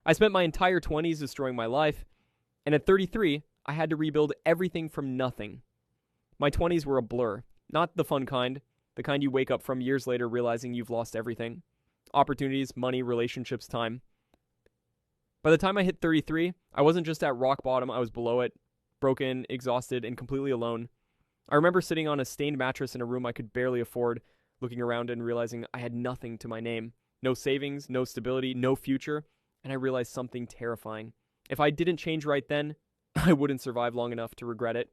I spent my entire 20s destroying my life, and at 33, I had to rebuild everything from nothing. My 20s were a blur, not the fun kind, the kind you wake up from years later realizing you've lost everything: opportunities, money, relationships, time. By the time I hit 33, I wasn't just at rock bottom, I was below it, broken, exhausted, and completely alone. I remember sitting on a stained mattress in a room I could barely afford, looking around and realizing I had nothing to my name. No savings, no stability, no future, and I realized something terrifying. If I didn't change right then, I wouldn't survive long enough to regret it.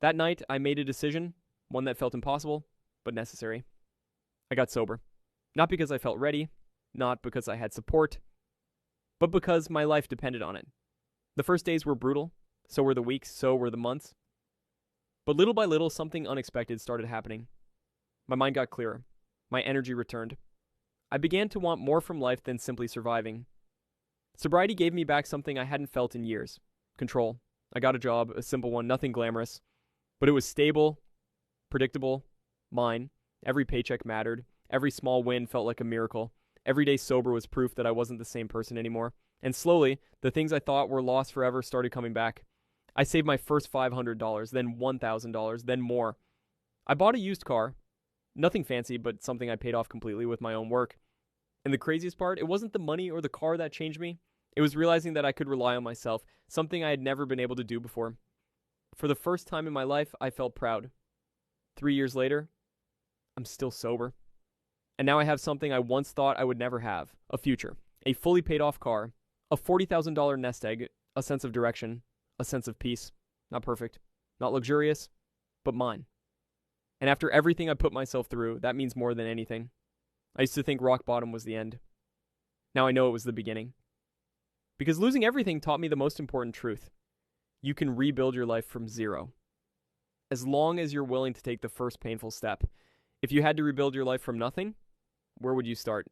That night, I made a decision, one that felt impossible, but necessary. I got sober. Not because I felt ready, not because I had support, but because my life depended on it. The first days were brutal, so were the weeks, so were the months. But little by little, something unexpected started happening. My mind got clearer. My energy returned. I began to want more from life than simply surviving. Sobriety gave me back something I hadn't felt in years: control. I got a job, a simple one, nothing glamorous. But it was stable, predictable, mine. Every paycheck mattered. Every small win felt like a miracle. Every day sober was proof that I wasn't the same person anymore. And slowly, the things I thought were lost forever started coming back. I saved my first $500, then $1,000, then more. I bought a used car. Nothing fancy, but something I paid off completely with my own work. And the craziest part, it wasn't the money or the car that changed me. It was realizing that I could rely on myself, something I had never been able to do before. For the first time in my life, I felt proud. 3 years later, I'm still sober. And now I have something I once thought I would never have: a future, a fully paid off car, a $40,000 nest egg, a sense of direction, a sense of peace. Not perfect, not luxurious, but mine. And after everything I put myself through, that means more than anything. I used to think rock bottom was the end. Now I know it was the beginning. Because losing everything taught me the most important truth: you can rebuild your life from zero, as long as you're willing to take the first painful step. If you had to rebuild your life from nothing, where would you start?